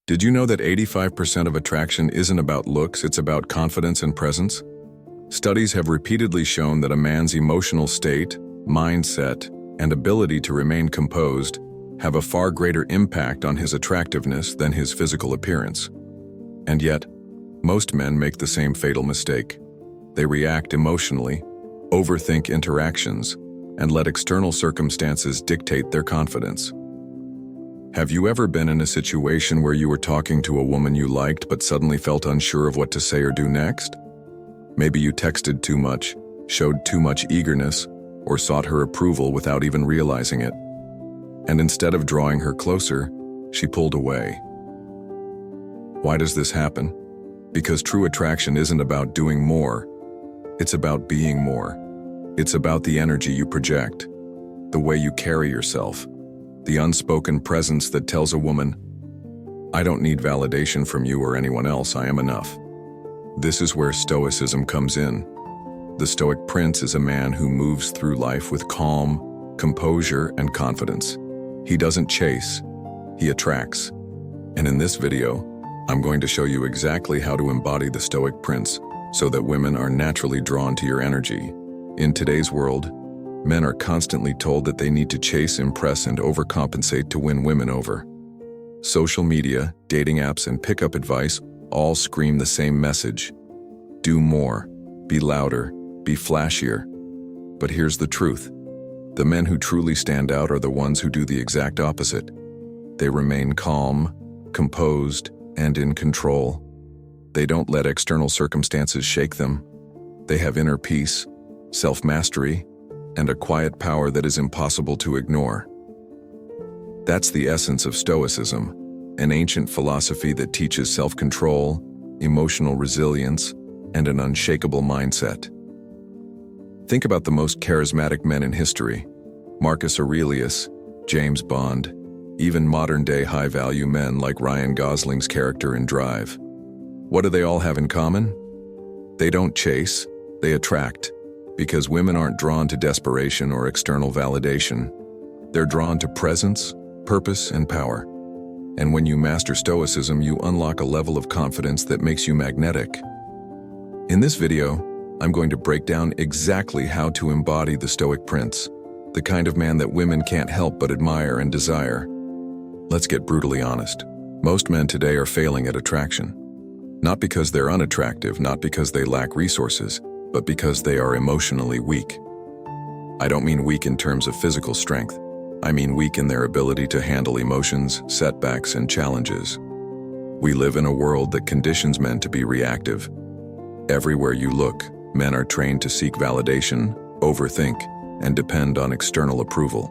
Did you know that 85% of attraction isn't about looks, it's about confidence and presence? Studies have repeatedly shown that a man's emotional state, mindset, and ability to remain composed have a far greater impact on his attractiveness than his physical appearance. And yet, most men make the same fatal mistake. They react emotionally, overthink interactions, and let external circumstances dictate their confidence. Have you ever been in a situation where you were talking to a woman you liked but suddenly felt unsure of what to say or do next? Maybe you texted too much, showed too much eagerness, or sought her approval without even realizing it. And instead of drawing her closer, she pulled away. Why does this happen? Because true attraction isn't about doing more. It's about being more. It's about the energy you project, the way you carry yourself, the unspoken presence that tells a woman, "I don't need validation from you or anyone else, I am enough." This is where stoicism comes in. The Stoic Prince is a man who moves through life with calm, composure, and confidence. He doesn't chase, he attracts. And in this video, I'm going to show you exactly how to embody the Stoic Prince so that women are naturally drawn to your energy. In today's world, men are constantly told that they need to chase, impress, and overcompensate to win women over. Social media, dating apps, and pickup advice all scream the same message. Do more, be louder, be flashier. But here's the truth. The men who truly stand out are the ones who do the exact opposite. They remain calm, composed, and in control. They don't let external circumstances shake them. They have inner peace, self-mastery, and a quiet power that is impossible to ignore. That's the essence of Stoicism, an ancient philosophy that teaches self-control, emotional resilience, and an unshakable mindset. Think about the most charismatic men in history: Marcus Aurelius, James Bond, even modern-day high-value men like Ryan Gosling's character in Drive. What do they all have in common? They don't chase, they attract. Because women aren't drawn to desperation or external validation. They're drawn to presence, purpose, and power. And when you master Stoicism, you unlock a level of confidence that makes you magnetic. In this video, I'm going to break down exactly how to embody the Stoic Prince, the kind of man that women can't help but admire and desire. Let's get brutally honest. Most men today are failing at attraction. Not because they're unattractive, not because they lack resources, but because they are emotionally weak. I don't mean weak in terms of physical strength. I mean weak in their ability to handle emotions, setbacks, and challenges. We live in a world that conditions men to be reactive. Everywhere you look, men are trained to seek validation, overthink, and depend on external approval.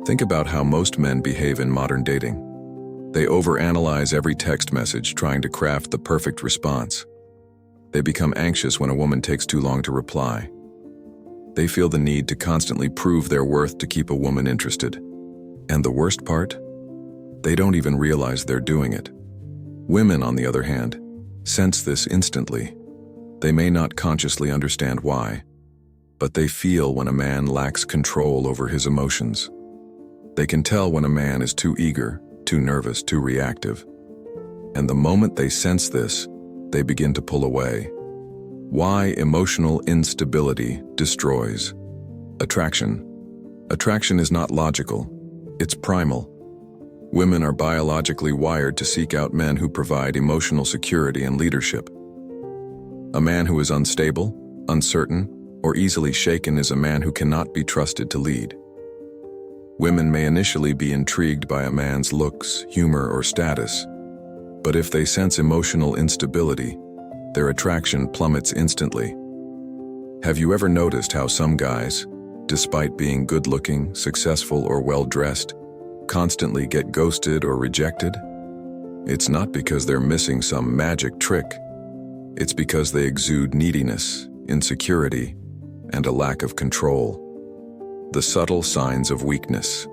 Think about how most men behave in modern dating. They overanalyze every text message, trying to craft the perfect response. They become anxious when a woman takes too long to reply. They feel the need to constantly prove their worth to keep a woman interested. And the worst part? They don't even realize they're doing it. Women, on the other hand, sense this instantly. They may not consciously understand why, but they feel when a man lacks control over his emotions. They can tell when a man is too eager, too nervous, too reactive. And the moment they sense this, they begin to pull away. Why emotional instability destroys attraction. Attraction is not logical, it's primal. Women are biologically wired to seek out men who provide emotional security and leadership. A man who is unstable, uncertain, or easily shaken is a man who cannot be trusted to lead. Women may initially be intrigued by a man's looks, humor, or status, but if they sense emotional instability, their attraction plummets instantly. Have you ever noticed how some guys, despite being good-looking, successful, or well-dressed, constantly get ghosted or rejected? It's not because they're missing some magic trick. It's because they exude neediness, insecurity, and a lack of control. The subtle signs of weakness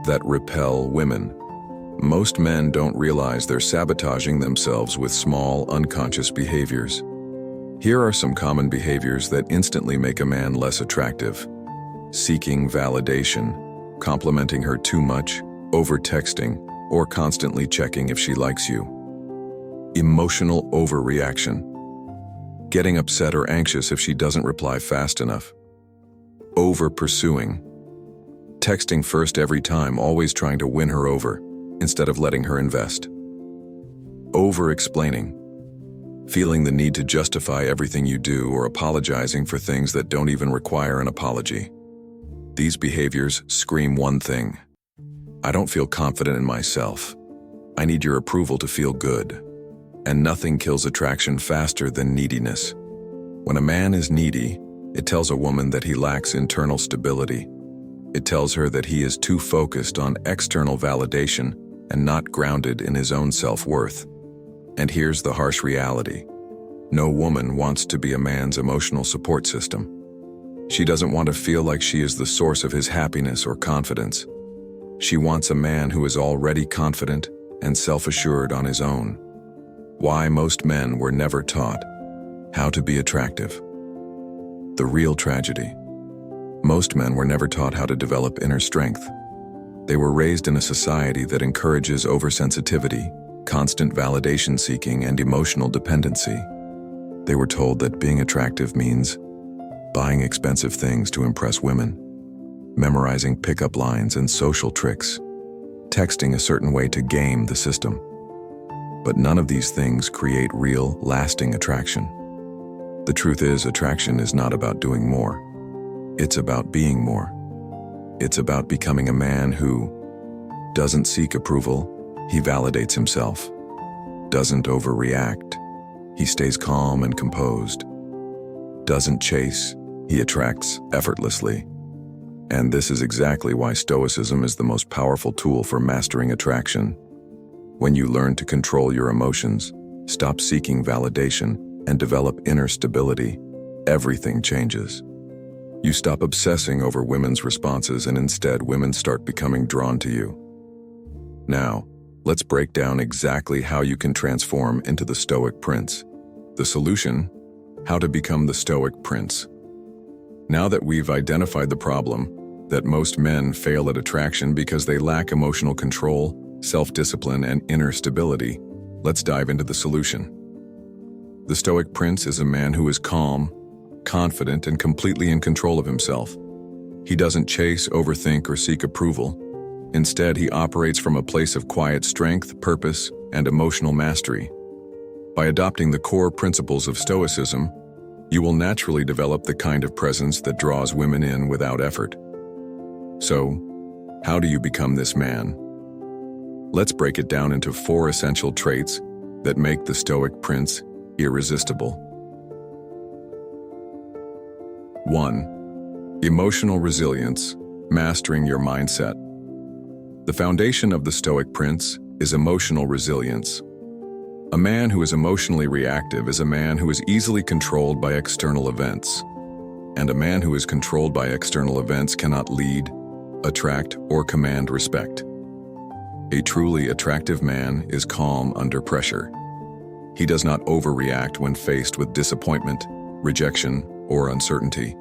that repel women. Most men don't realize they're sabotaging themselves with small, unconscious behaviors. Here are some common behaviors that instantly make a man less attractive. Seeking validation, complimenting her too much, over-texting, or constantly checking if she likes you. Emotional overreaction. Getting upset or anxious if she doesn't reply fast enough. Over-pursuing. Texting first every time, always trying to win her over, instead of letting her invest. Over-explaining. Feeling the need to justify everything you do or apologizing for things that don't even require an apology. These behaviors scream one thing: I don't feel confident in myself. I need your approval to feel good. And nothing kills attraction faster than neediness. When a man is needy, it tells a woman that he lacks internal stability. It tells her that he is too focused on external validation and not grounded in his own self-worth. And here's the harsh reality. No woman wants to be a man's emotional support system. She doesn't want to feel like she is the source of his happiness or confidence. She wants a man who is already confident and self-assured on his own. Why most men were never taught how to be attractive. The real tragedy. Most men were never taught how to develop inner strength. They were raised in a society that encourages oversensitivity, constant validation seeking, and emotional dependency. They were told that being attractive means buying expensive things to impress women, memorizing pickup lines and social tricks, texting a certain way to game the system. But none of these things create real, lasting attraction. The truth is, attraction is not about doing more. It's about being more. It's about becoming a man who doesn't seek approval, he validates himself. Doesn't overreact, he stays calm and composed. Doesn't chase, he attracts effortlessly. And this is exactly why Stoicism is the most powerful tool for mastering attraction. When you learn to control your emotions, stop seeking validation, and develop inner stability, everything changes. You stop obsessing over women's responses, and instead women start becoming drawn to you. Now, let's break down exactly how you can transform into the Stoic Prince. The solution: how to become the Stoic Prince. Now that we've identified the problem, that most men fail at attraction because they lack emotional control, self-discipline, and inner stability, let's dive into the solution. The Stoic Prince is a man who is calm, confident, and completely in control of himself. He doesn't chase, overthink, or seek approval. Instead, he operates from a place of quiet strength, purpose, and emotional mastery. By adopting the core principles of Stoicism, you will naturally develop the kind of presence that draws women in without effort. So, how do you become this man? Let's break it down into 4 essential traits that make the Stoic Prince irresistible. 1. Emotional resilience, mastering your mindset. The foundation of the Stoic Prince is emotional resilience. A man who is emotionally reactive is a man who is easily controlled by external events. And a man who is controlled by external events cannot lead, attract, or command respect. A truly attractive man is calm under pressure. He does not overreact when faced with disappointment, rejection, or uncertainty.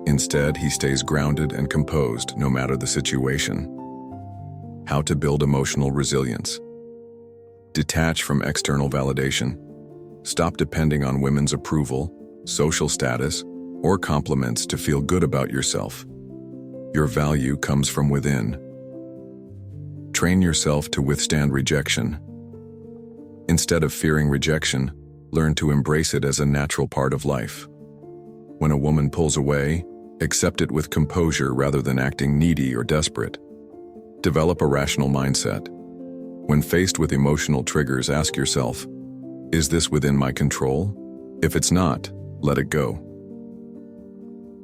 Instead, he stays grounded and composed no matter the situation. How to build emotional resilience. Detach from external validation. Stop depending on women's approval, social status, or compliments to feel good about yourself. Your value comes from within. Train yourself to withstand rejection. Instead of fearing rejection, learn to embrace it as a natural part of life. When a woman pulls away, accept it with composure rather than acting needy or desperate. Develop a rational mindset. When faced with emotional triggers, ask yourself, is this within my control? If it's not, let it go.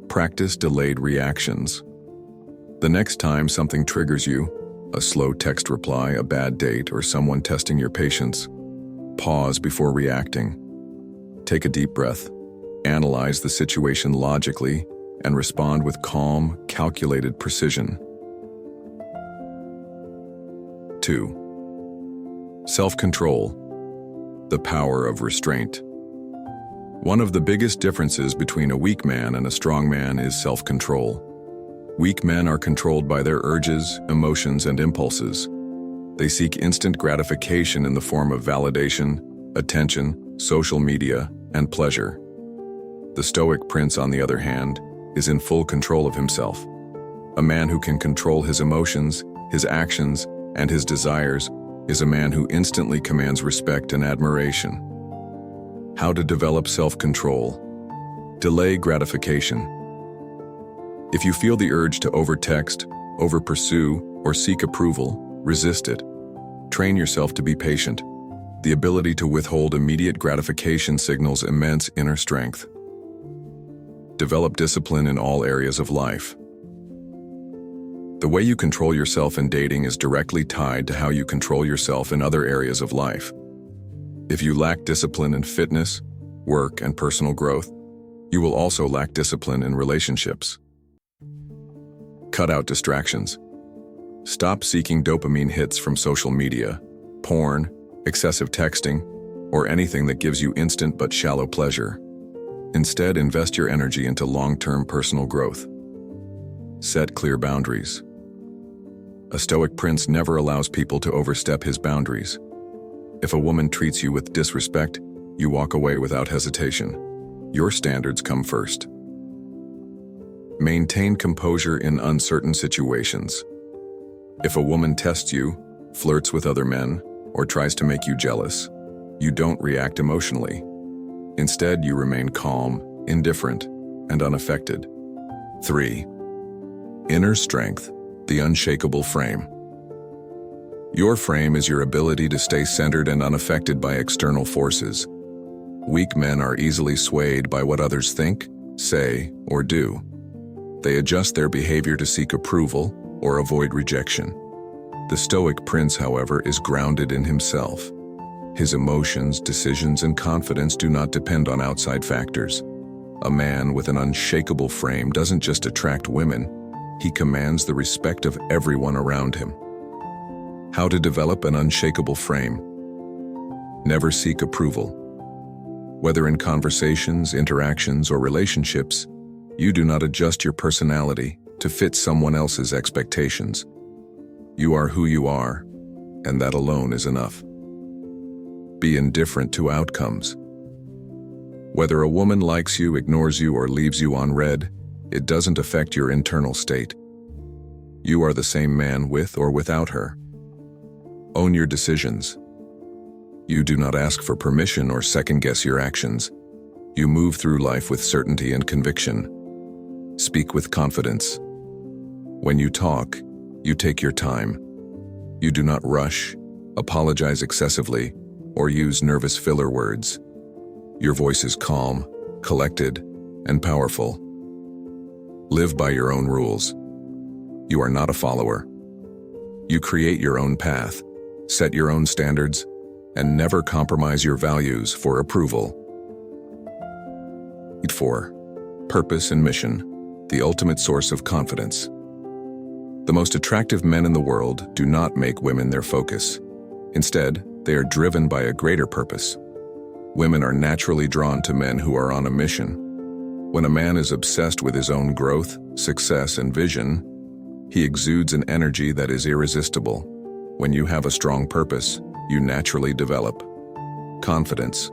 Practice delayed reactions. The next time something triggers you, a slow text reply, a bad date, or someone testing your patience, pause before reacting. Take a deep breath, analyze the situation logically, and respond with calm, calculated precision. 2. Self-control, the power of restraint. One of the biggest differences between a weak man and a strong man is self-control. Weak men are controlled by their urges, emotions, and impulses. They seek instant gratification in the form of validation, attention, social media, and pleasure. The Stoic prince, on the other hand, is in full control of himself. A man who can control his emotions, his actions, and his desires is a man who instantly commands respect and admiration. How to develop self-control? Delay gratification. If you feel the urge to overtext, overpursue, or seek approval, resist it. Train yourself to be patient. The ability to withhold immediate gratification signals immense inner strength. Develop discipline in all areas of life. The way you control yourself in dating is directly tied to how you control yourself in other areas of life. If you lack discipline in fitness, work, and personal growth, you will also lack discipline in relationships. Cut out distractions. Stop seeking dopamine hits from social media, porn, excessive texting, or anything that gives you instant but shallow pleasure. Instead, invest your energy into long-term personal growth. Set clear boundaries. A Stoic prince never allows people to overstep his boundaries. If a woman treats you with disrespect, you walk away without hesitation. Your standards come first. Maintain composure in uncertain situations. If a woman tests you, flirts with other men, or tries to make you jealous, you don't react emotionally. Instead, you remain calm, indifferent, and unaffected. 3. Inner strength, the unshakable frame. Your frame is your ability to stay centered and unaffected by external forces. Weak men are easily swayed by what others think, say, or do. They adjust their behavior to seek approval or avoid rejection. The Stoic prince, however, is grounded in himself. His emotions, decisions, and confidence do not depend on outside factors. A man with an unshakable frame doesn't just attract women, he commands the respect of everyone around him. How to develop an unshakable frame? Never seek approval. Whether in conversations, interactions, or relationships, you do not adjust your personality to fit someone else's expectations. You are who you are, and that alone is enough. Be indifferent to outcomes. Whether a woman likes you, ignores you, or leaves you on red, it doesn't affect your internal state. You are the same man with or without her. Own your decisions. You do not ask for permission or second-guess your actions. You move through life with certainty and conviction. Speak with confidence. When you talk, you take your time. You do not rush, apologize excessively, or use nervous filler words. Your voice is calm, collected, and powerful. Live by your own rules. You are not a follower. You create your own path, set your own standards, and never compromise your values for approval. 4. Purpose and mission, the ultimate source of confidence. The most attractive men in the world do not make women their focus. Instead, they are driven by a greater purpose. Women are naturally drawn to men who are on a mission. When a man is obsessed with his own growth, success, and vision, he exudes an energy that is irresistible. When you have a strong purpose, you naturally develop confidence,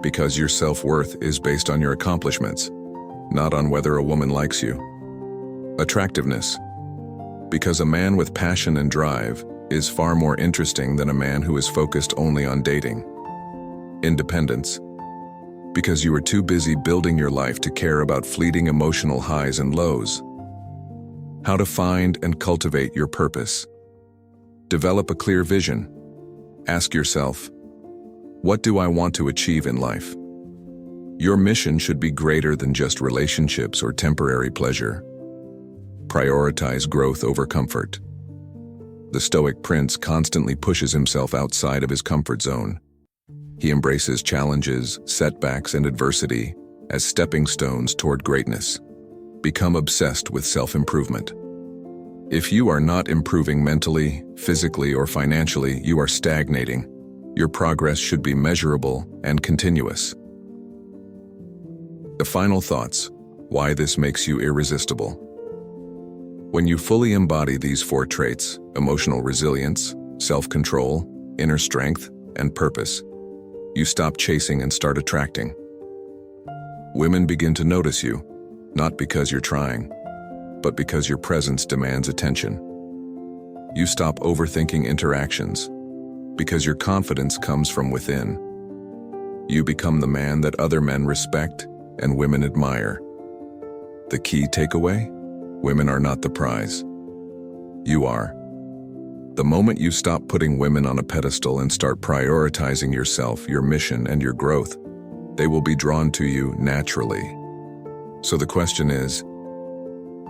because your self-worth is based on your accomplishments, not on whether a woman likes you. Attractiveness, because a man with passion and drive is far more interesting than a man who is focused only on dating. Independence, because you are too busy building your life to care about fleeting emotional highs and lows. How to find and cultivate your purpose. Develop a clear vision. Ask yourself, what do I want to achieve in life? Your mission should be greater than just relationships or temporary pleasure. Prioritize growth over comfort. The Stoic prince constantly pushes himself outside of his comfort zone. He embraces challenges, setbacks, and adversity as stepping stones toward greatness. Become obsessed with self-improvement. If you are not improving mentally, physically, or financially, you are stagnating. Your progress should be measurable and continuous. The final thoughts, why this makes you irresistible. When you fully embody these 4 traits, emotional resilience, self-control, inner strength, and purpose. You stop chasing and start attracting. Women begin to notice you, not because you're trying, but because your presence demands attention. You stop overthinking interactions, because your confidence comes from within. You become the man that other men respect and women admire. The key takeaway? Women are not the prize. You are. The moment you stop putting women on a pedestal and start prioritizing yourself, your mission, and your growth, they will be drawn to you naturally. So the question is,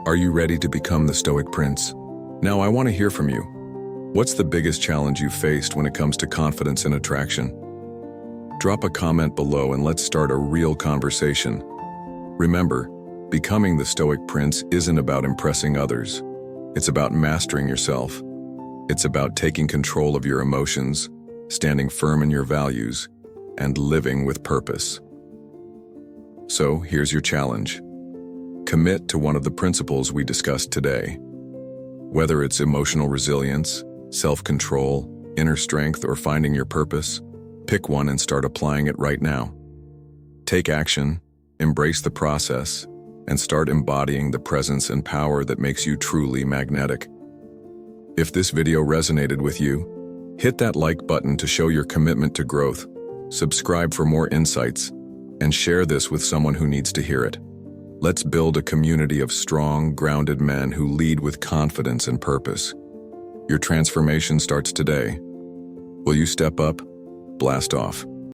are you ready to become the Stoic Prince? Now I want to hear from you. What's the biggest challenge you've faced when it comes to confidence and attraction? Drop a comment below and let's start a real conversation. Remember, becoming the Stoic Prince isn't about impressing others. It's about mastering yourself. It's about taking control of your emotions, standing firm in your values, and living with purpose. So here's your challenge. Commit to one of the principles we discussed today. Whether it's emotional resilience, self-control, inner strength, or finding your purpose, pick one and start applying it right now. Take action, embrace the process, and start embodying the presence and power that makes you truly magnetic. If this video resonated with you, hit that like button to show your commitment to growth, subscribe for more insights, and share this with someone who needs to hear it. Let's build a community of strong, grounded men who lead with confidence and purpose. Your transformation starts today. Will you step up? Blast off.